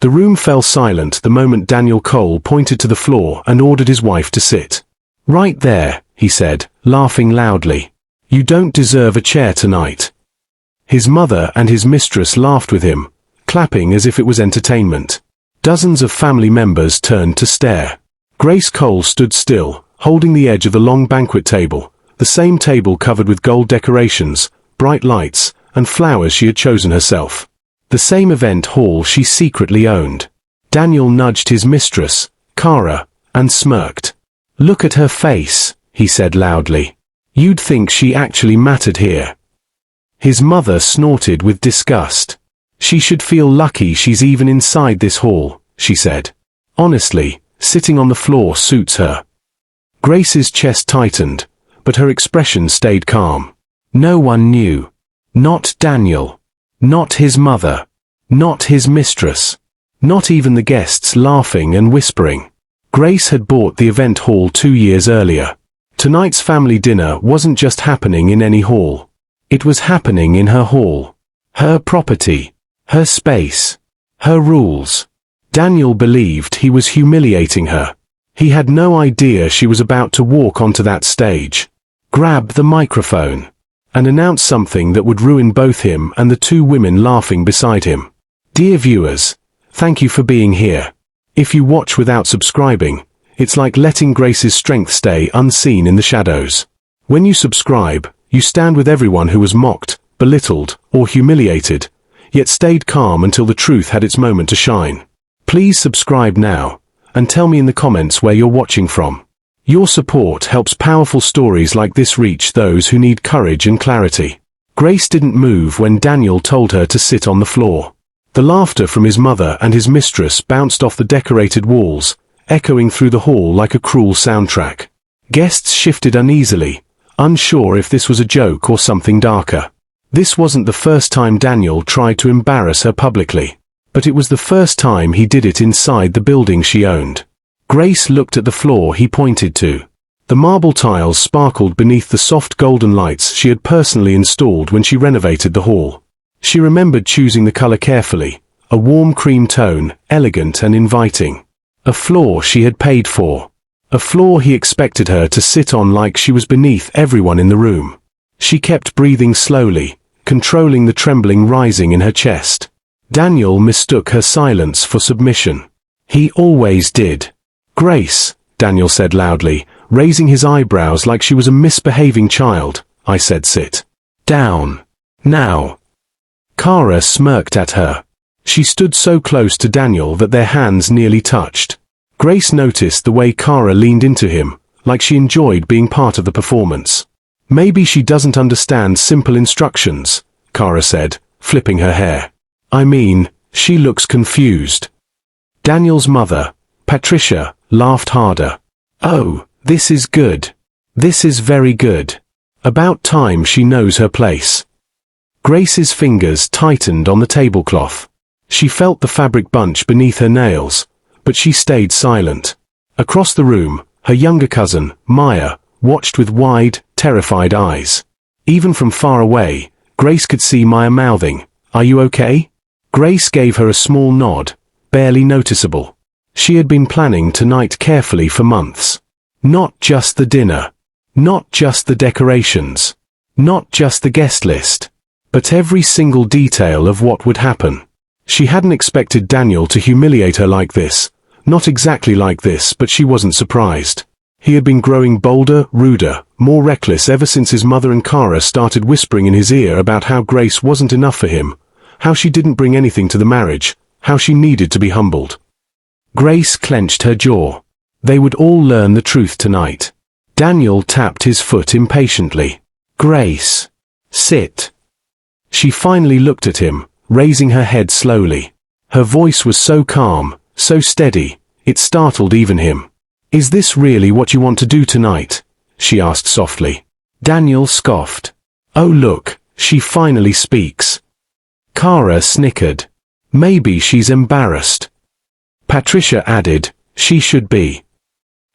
The room fell silent the moment Daniel Cole pointed to the floor and ordered his wife to sit. "Right there," he said, laughing loudly. "You don't deserve a chair tonight." His mother and his mistress laughed with him, clapping as if it was entertainment. Dozens of family members turned to stare. Grace Cole stood still, holding the edge of the long banquet table, the same table covered with gold decorations, bright lights, and flowers she had chosen herself. The same event hall she secretly owned. Daniel nudged his mistress, Kara, and smirked. "Look at her face," he said loudly. "You'd think she actually mattered here." His mother snorted with disgust. "She should feel lucky she's even inside this hall," she said. "Honestly, sitting on the floor suits her." Grace's chest tightened, but her expression stayed calm. No one knew. Not Daniel. Not his mother. Not his mistress. Not even the guests laughing and whispering. Grace had bought the event hall 2 years earlier. Tonight's family dinner wasn't just happening in any hall. It was happening in her hall. Her property. Her space. Her rules. Daniel believed he was humiliating her. He had no idea she was about to walk onto that stage, grab the microphone, and announce something that would ruin both him and the 2 women laughing beside him. Dear viewers, thank you for being here. If you watch without subscribing, it's like letting Grace's strength stay unseen in the shadows. When you subscribe, you stand with everyone who was mocked, belittled, or humiliated, yet stayed calm until the truth had its moment to shine. Please subscribe now, and tell me in the comments where you're watching from. Your support helps powerful stories like this reach those who need courage and clarity. Grace didn't move when Daniel told her to sit on the floor. The laughter from his mother and his mistress bounced off the decorated walls, echoing through the hall like a cruel soundtrack. Guests shifted uneasily, unsure if this was a joke or something darker. This wasn't the first time Daniel tried to embarrass her publicly, but it was the first time he did it inside the building she owned. Grace looked at the floor he pointed to. The marble tiles sparkled beneath the soft golden lights she had personally installed when she renovated the hall. She remembered choosing the color carefully, a warm cream tone, elegant and inviting. A floor she had paid for. A floor he expected her to sit on like she was beneath everyone in the room. She kept breathing slowly, controlling the trembling rising in her chest. Daniel mistook her silence for submission. He always did. "Grace," Daniel said loudly, raising his eyebrows like she was a misbehaving child. "I said sit down. Now." Kara smirked at her. She stood so close to Daniel that their hands nearly touched. Grace noticed the way Kara leaned into him, like she enjoyed being part of the performance. "Maybe she doesn't understand simple instructions," Kara said, flipping her hair. "I mean, she looks confused." Daniel's mother, Patricia, laughed harder. "Oh, this is good. This is very good. About time she knows her place." Grace's fingers tightened on the tablecloth. She felt the fabric bunch beneath her nails, but she stayed silent. Across the room, her younger cousin, Maya, watched with wide, terrified eyes. Even from far away, Grace could see Maya mouthing, "Are you okay?" Grace gave her a small nod, barely noticeable. She had been planning tonight carefully for months. Not just the dinner. Not just the decorations. Not just the guest list. But every single detail of what would happen. She hadn't expected Daniel to humiliate her like this. Not exactly like this, but she wasn't surprised. He had been growing bolder, ruder, more reckless ever since his mother and Kara started whispering in his ear about how Grace wasn't enough for him, how she didn't bring anything to the marriage, how she needed to be humbled. Grace clenched her jaw. They would all learn the truth tonight. Daniel tapped his foot impatiently. "Grace, sit." She finally looked at him, raising her head slowly. Her voice was so calm, so steady, it startled even him. "Is this really what you want to do tonight?" she asked softly. Daniel scoffed. "Oh look, she finally speaks." Kara snickered. "Maybe she's embarrassed." Patricia added, "She should be."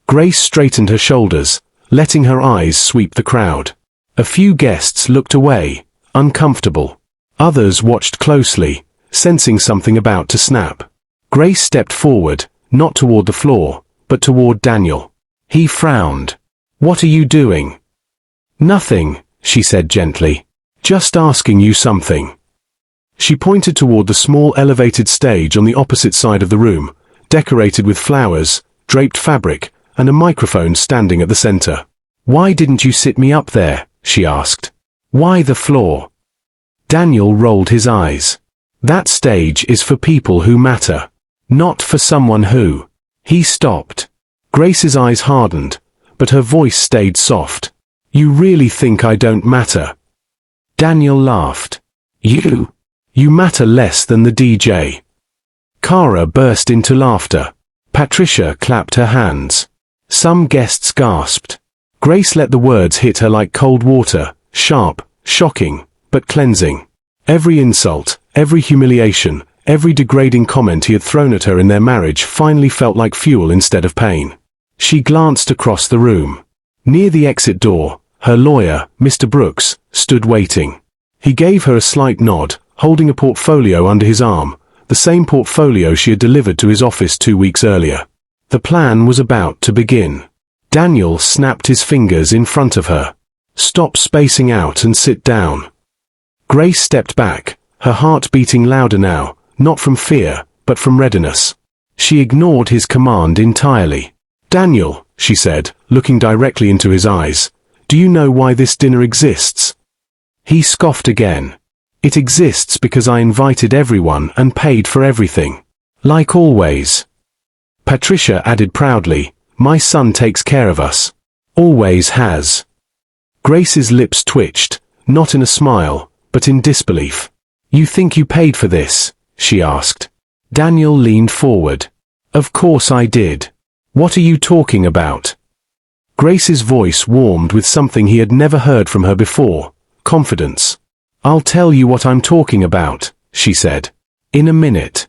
Grace straightened her shoulders, letting her eyes sweep the crowd. A few guests looked away, uncomfortable. Others watched closely, sensing something about to snap. Grace stepped forward, not toward the floor, but toward Daniel. He frowned. "What are you doing?" "Nothing," she said gently. "Just asking you something." She pointed toward the small elevated stage on the opposite side of the room, decorated with flowers, draped fabric, and a microphone standing at the center. "Why didn't you sit me up there?" she asked. "Why the floor?" Daniel rolled his eyes. "That stage is for people who matter, not for someone who—" He stopped. Grace's eyes hardened, but her voice stayed soft. "You really think I don't matter?" Daniel laughed. You matter less than the DJ." Cara burst into laughter. Patricia clapped her hands. Some guests gasped. Grace let the words hit her like cold water, sharp, shocking, but cleansing. Every insult, every humiliation, every degrading comment he had thrown at her in their marriage finally felt like fuel instead of pain. She glanced across the room. Near the exit door, her lawyer, Mr. Brooks, stood waiting. He gave her a slight nod, holding a portfolio under his arm, the same portfolio she had delivered to his office 2 weeks earlier. The plan was about to begin. Daniel snapped his fingers in front of her. "Stop spacing out and sit down." Grace stepped back, her heart beating louder now, not from fear, but from readiness. She ignored his command entirely. "Daniel," she said, looking directly into his eyes, "do you know why this dinner exists?" He scoffed again. "It exists because I invited everyone and paid for everything. Like always." Patricia added proudly, "My son takes care of us. Always has." Grace's lips twitched, not in a smile, but in disbelief. "You think you paid for this?" she asked. Daniel leaned forward. "Of course I did. What are you talking about?" Grace's voice warmed with something he had never heard from her before, confidence. "I'll tell you what I'm talking about," she said. "In a minute."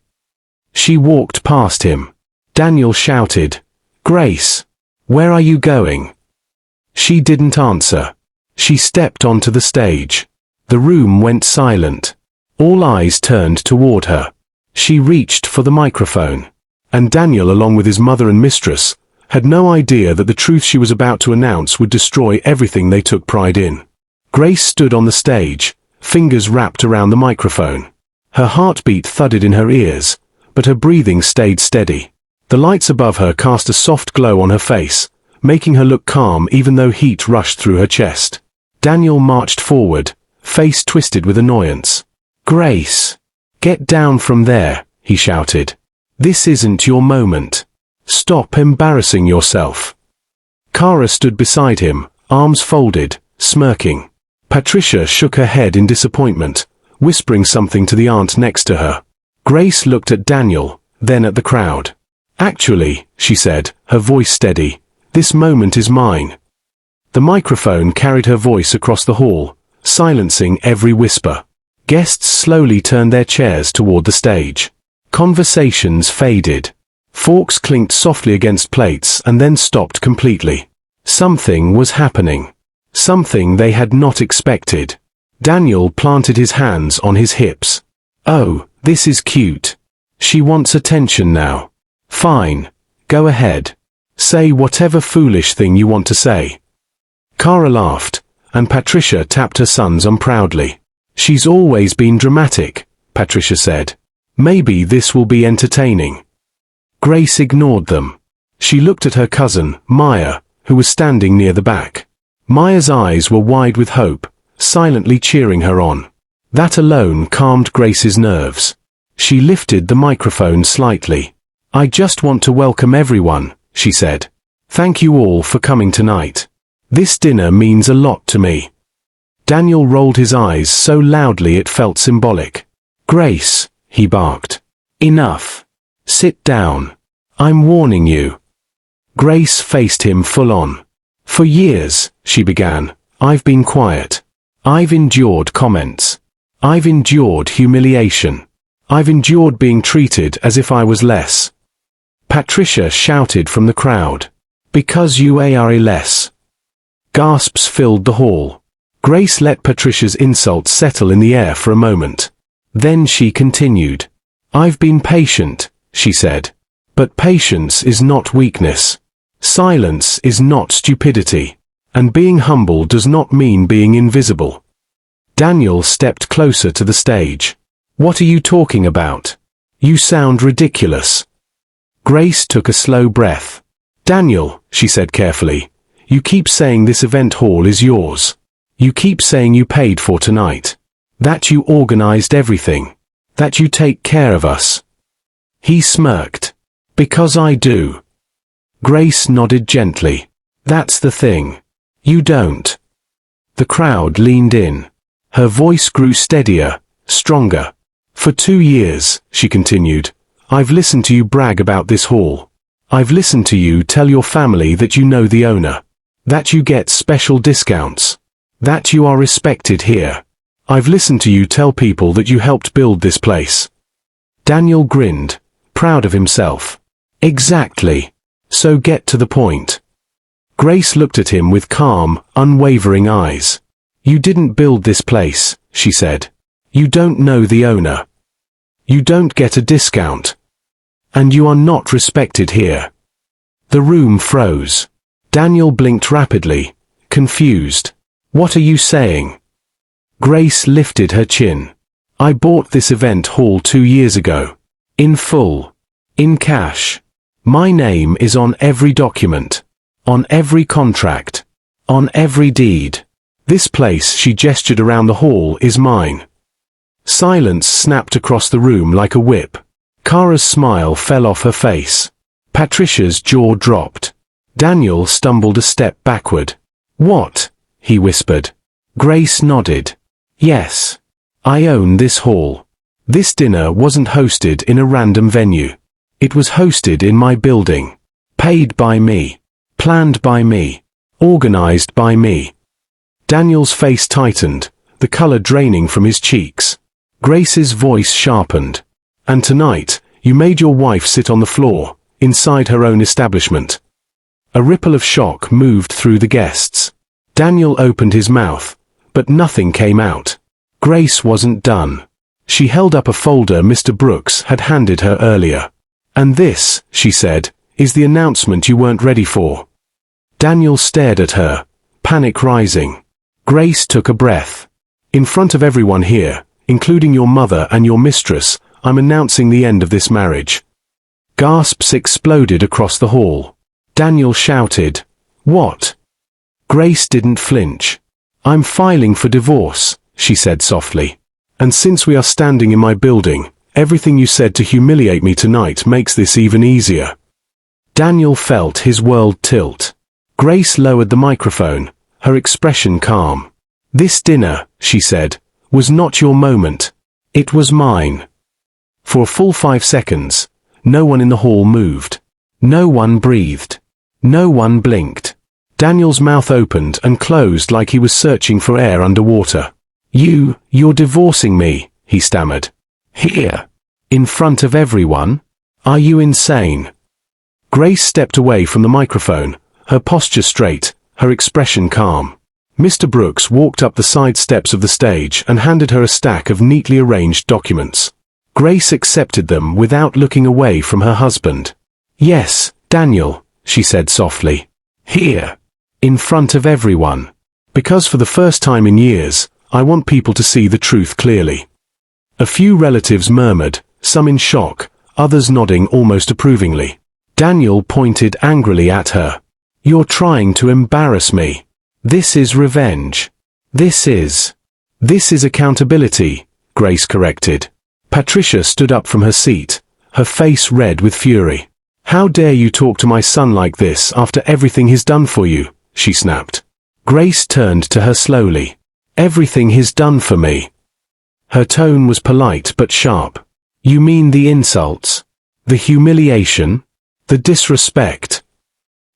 She walked past him. Daniel shouted, "Grace, where are you going?" She didn't answer. She stepped onto the stage. The room went silent. All eyes turned toward her. She reached for the microphone. And Daniel, along with his mother and Mistress, had no idea that the truth she was about to announce would destroy everything they took pride in. Grace stood on the stage, fingers wrapped around the microphone. Her heartbeat thudded in her ears, but her breathing stayed steady. The lights above her cast a soft glow on her face, making her look calm even though heat rushed through her chest. Daniel marched forward, face twisted with annoyance. "Grace, get down from there," he shouted. "This isn't your moment. Stop embarrassing yourself." Cara stood beside him, arms folded, smirking. Patricia shook her head in disappointment, whispering something to the aunt next to her. Grace looked at Daniel, then at the crowd. "Actually," she said, her voice steady, "this moment is mine." The microphone carried her voice across the hall, silencing every whisper. Guests slowly turned their chairs toward the stage. Conversations faded. Forks clinked softly against plates and then stopped completely. Something was happening. Something they had not expected. Daniel planted his hands on his hips. "Oh, this is cute. She wants attention now. Fine. Go ahead. Say whatever foolish thing you want to say." Cara laughed, and Patricia tapped her sons on proudly. "She's always been dramatic," Patricia said. "Maybe this will be entertaining." Grace ignored them. She looked at her cousin, Maya, who was standing near the back. Maya's eyes were wide with hope, silently cheering her on. That alone calmed Grace's nerves. She lifted the microphone slightly. "I just want to welcome everyone," she said. "Thank you all for coming tonight. This dinner means a lot to me." Daniel rolled his eyes so loudly it felt symbolic. "Grace," he barked. "Enough. Sit down. I'm warning you." Grace faced him full on. "For years," she began, "I've been quiet. I've endured comments. I've endured humiliation. I've endured being treated as if I was less." Patricia shouted from the crowd. "Because you are less." Gasps filled the hall. Grace let Patricia's insults settle in the air for a moment. Then she continued. "I've been patient, she said. But patience is not weakness. Silence is not stupidity. And being humble does not mean being invisible. Daniel stepped closer to the stage. What are you talking about? You sound ridiculous. Grace took a slow breath. Daniel, she said carefully, you keep saying this event hall is yours. You keep saying you paid for tonight. That you organized everything. That you take care of us. He smirked. Because I do. Grace nodded gently. That's the thing. You don't. The crowd leaned in. Her voice grew steadier, stronger. For 2 years, she continued, I've listened to you brag about this hall. I've listened to you tell your family that you know the owner. That you get special discounts. That you are respected here. I've listened to you tell people that you helped build this place. Daniel grinned, proud of himself. Exactly. So get to the point. Grace looked at him with calm, unwavering eyes. You didn't build this place, she said. You don't know the owner. You don't get a discount. And you are not respected here. The room froze. Daniel blinked rapidly, confused. What are you saying? Grace lifted her chin. I bought this event hall 2 years ago. In full. In cash. My name is on every document. On every contract. On every deed. This place, she gestured around the hall, is mine. Silence snapped across the room like a whip. Kara's smile fell off her face. Patricia's jaw dropped. Daniel stumbled a step backward. What? He whispered. Grace nodded. Yes. I own this hall. This dinner wasn't hosted in a random venue. It was hosted in my building. Paid by me. Planned by me. Organized by me. Daniel's face tightened, the color draining from his cheeks. Grace's voice sharpened. And tonight, you made your wife sit on the floor, inside her own establishment. A ripple of shock moved through the guests. Daniel opened his mouth, but nothing came out. Grace wasn't done. She held up a folder Mr. Brooks had handed her earlier. And this, she said, is the announcement you weren't ready for. Daniel stared at her, panic rising. Grace took a breath. In front of everyone here, including your mother and your mistress, I'm announcing the end of this marriage. Gasps exploded across the hall. Daniel shouted, What? Grace didn't flinch. I'm filing for divorce, she said softly. And since we are standing in my building, everything you said to humiliate me tonight makes this even easier. Daniel felt his world tilt. Grace lowered the microphone, her expression calm. This dinner, she said, was not your moment. It was mine. For a full 5 seconds, no one in the hall moved. No one breathed. No one blinked. Daniel's mouth opened and closed like he was searching for air underwater. You're divorcing me, he stammered. Here. In front of everyone? Are you insane? Grace stepped away from the microphone, her posture straight, her expression calm. Mr. Brooks walked up the side steps of the stage and handed her a stack of neatly arranged documents. Grace accepted them without looking away from her husband. Yes, Daniel, she said softly. Here. In front of everyone. Because for the first time in years, I want people to see the truth clearly. A few relatives murmured, some in shock, others nodding almost approvingly. Daniel pointed angrily at her. You're trying to embarrass me. This is revenge. This is accountability, Grace corrected. Patricia stood up from her seat, her face red with fury. How dare you talk to my son like this after everything he's done for you, she snapped. Grace turned to her slowly. Everything he's done for me. Her tone was polite but sharp. You mean the insults? The humiliation? The disrespect?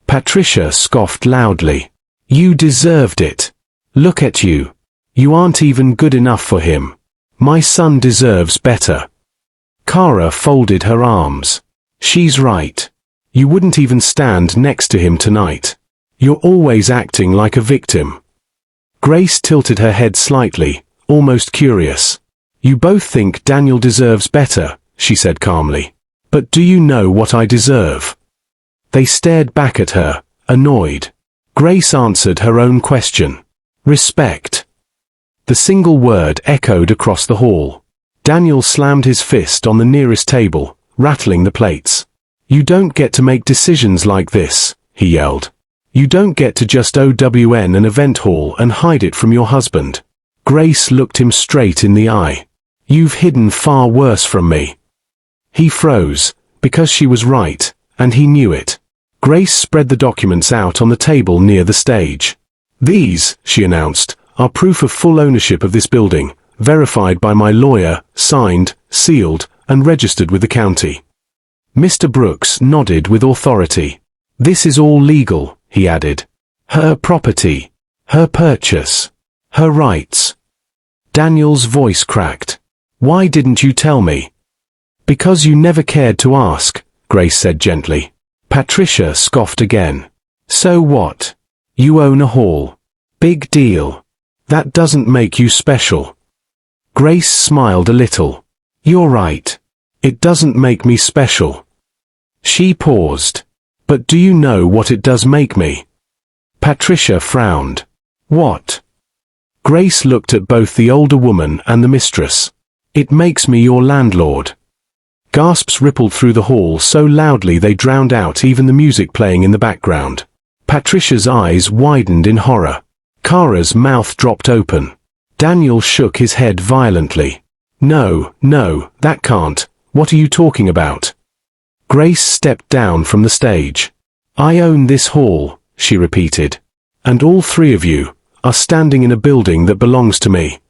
Patricia scoffed loudly. You deserved it. Look at you. You aren't even good enough for him. My son deserves better. Kara folded her arms. She's right. You wouldn't even stand next to him tonight. You're always acting like a victim. Grace tilted her head slightly, almost curious. You both think Daniel deserves better, she said calmly. But do you know what I deserve? They stared back at her, annoyed. Grace answered her own question. Respect. The single word echoed across the hall. Daniel slammed his fist on the nearest table, rattling the plates. You don't get to make decisions like this, he yelled. You don't get to just OWN an event hall and hide it from your husband. Grace looked him straight in the eye. You've hidden far worse from me. He froze, because she was right, and he knew it. Grace spread the documents out on the table near the stage. These, she announced, are proof of full ownership of this building, verified by my lawyer, signed, sealed, and registered with the county. Mr. Brooks nodded with authority. This is all legal, he added. Her property. Her purchase. Her rights. Daniel's voice cracked. Why didn't you tell me? Because you never cared to ask, Grace said gently. Patricia scoffed again. So what? You own a hall. Big deal. That doesn't make you special. Grace smiled a little. You're right. It doesn't make me special. She paused. But do you know what it does make me? Patricia frowned. What? Grace looked at both the older woman and the mistress. It makes me your landlord. Gasps rippled through the hall so loudly they drowned out even the music playing in the background. Patricia's eyes widened in horror. Kara's mouth dropped open. Daniel shook his head violently. No, that can't. What are you talking about? Grace stepped down from the stage. I own this hall, she repeated. And all three of you are standing in a building that belongs to me.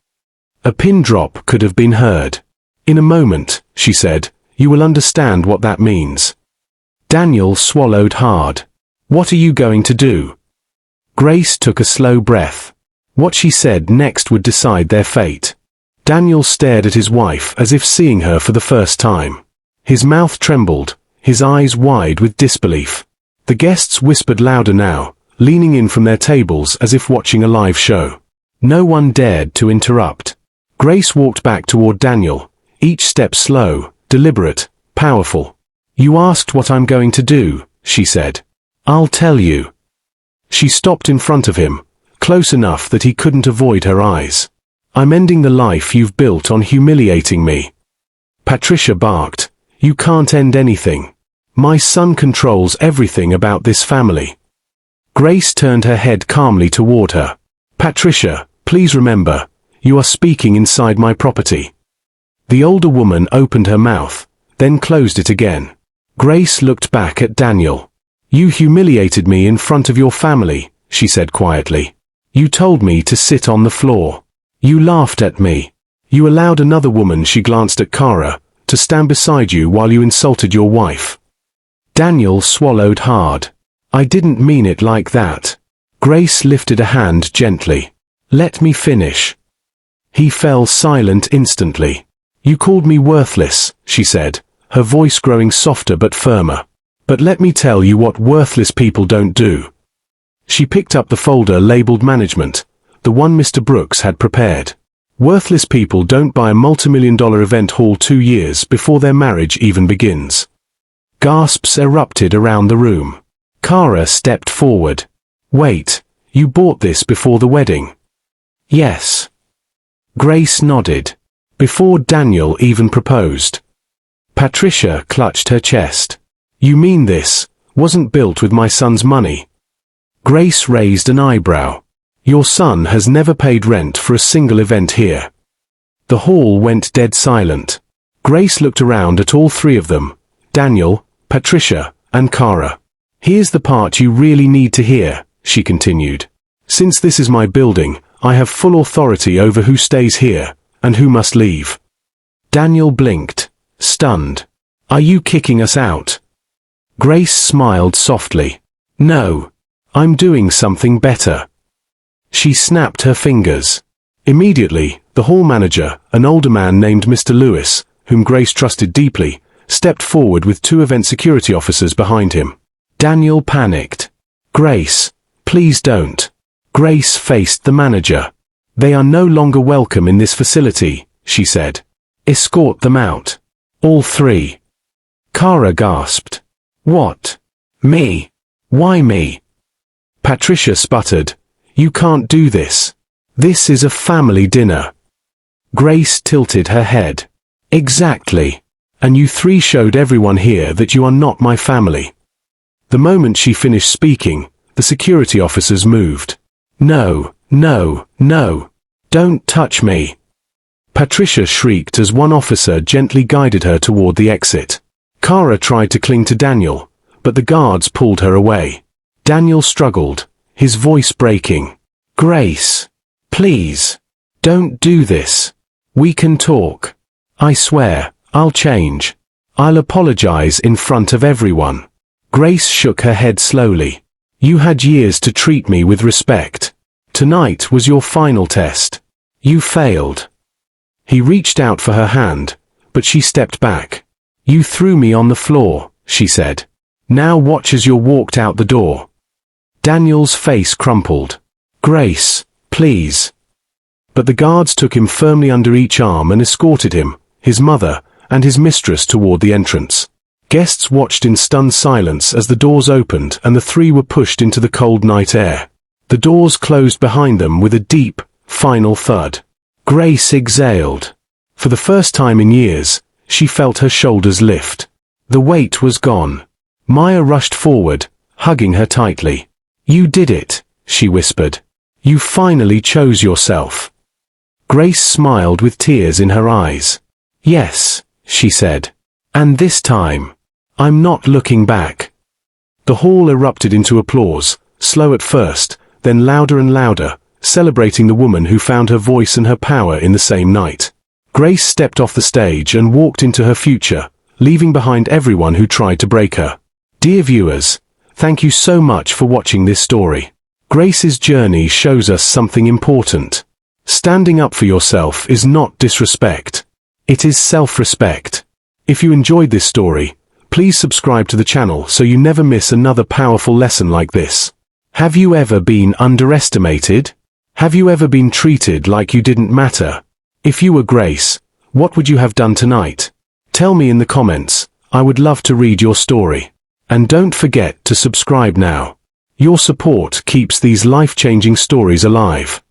A pin drop could have been heard. In a moment, she said, you will understand what that means. Daniel swallowed hard. What are you going to do? Grace took a slow breath. What she said next would decide their fate. Daniel stared at his wife as if seeing her for the first time. His mouth trembled, his eyes wide with disbelief. The guests whispered louder now, leaning in from their tables as if watching a live show. No one dared to interrupt. Grace walked back toward Daniel, each step slow, deliberate, powerful. You asked what I'm going to do, she said. I'll tell you. She stopped in front of him, close enough that he couldn't avoid her eyes. I'm ending the life you've built on humiliating me. Patricia barked. You can't end anything. My son controls everything about this family. Grace turned her head calmly toward her. Patricia, please remember, you are speaking inside my property. The older woman opened her mouth, then closed it again. Grace looked back at Daniel. You humiliated me in front of your family, she said quietly. You told me to sit on the floor. You laughed at me. You allowed another woman, she glanced at Kara, to stand beside you while you insulted your wife. Daniel swallowed hard. I didn't mean it like that. Grace lifted a hand gently. Let me finish. He fell silent instantly. You called me worthless, she said, her voice growing softer but firmer. But let me tell you what worthless people don't do. She picked up the folder labeled Management, the one Mr. Brooks had prepared. Worthless people don't buy a multimillion-dollar event hall 2 years before their marriage even begins. Gasps erupted around the room. Kara stepped forward. Wait, you bought this before the wedding? Yes. Grace nodded. Before Daniel even proposed. Patricia clutched her chest. You mean this wasn't built with my son's money? Grace raised an eyebrow. Your son has never paid rent for a single event here. The hall went dead silent. Grace looked around at all three of them, Daniel, Patricia, and Kara. Here's the part you really need to hear, she continued. Since this is my building, I have full authority over who stays here, and who must leave. Daniel blinked, stunned. Are you kicking us out? Grace smiled softly. No. I'm doing something better. She snapped her fingers. Immediately, the hall manager, an older man named Mr. Lewis, whom Grace trusted deeply, stepped forward with 2 event security officers behind him. Daniel panicked. Grace, please don't. Grace faced the manager. They are no longer welcome in this facility, she said. Escort them out. All 3. Kara gasped. What? Me? Why me? Patricia sputtered. You can't do this. This is a family dinner. Grace tilted her head. Exactly. And you three showed everyone here that you are not my family. The moment she finished speaking, the security officers moved. No, no, no. Don't touch me. Patricia shrieked as one officer gently guided her toward the exit. Kara tried to cling to Daniel, but the guards pulled her away. Daniel struggled, his voice breaking. Grace, please, don't do this. We can talk. I swear, I'll change. I'll apologize in front of everyone. Grace shook her head slowly. You had years to treat me with respect. Tonight was your final test. You failed. He reached out for her hand, but she stepped back. You threw me on the floor, she said. Now watch as you're walked out the door. Daniel's face crumpled. Grace, please. But the guards took him firmly under each arm and escorted him, his mother, and his mistress toward the entrance. Guests watched in stunned silence as the doors opened and the three were pushed into the cold night air. The doors closed behind them with a deep, final thud. Grace exhaled. For the first time in years, she felt her shoulders lift. The weight was gone. Maya rushed forward, hugging her tightly. You did it, she whispered. You finally chose yourself. Grace smiled with tears in her eyes. Yes, she said. And this time, I'm not looking back. The hall erupted into applause, slow at first, then louder and louder, celebrating the woman who found her voice and her power in the same night. Grace stepped off the stage and walked into her future, leaving behind everyone who tried to break her. Dear viewers, thank you so much for watching this story. Grace's journey shows us something important. Standing up for yourself is not disrespect. It is self-respect. If you enjoyed this story, please subscribe to the channel so you never miss another powerful lesson like this. Have you ever been underestimated? Have you ever been treated like you didn't matter? If you were Grace, what would you have done tonight? Tell me in the comments. I would love to read your story. And don't forget to subscribe now. Your support keeps these life-changing stories alive.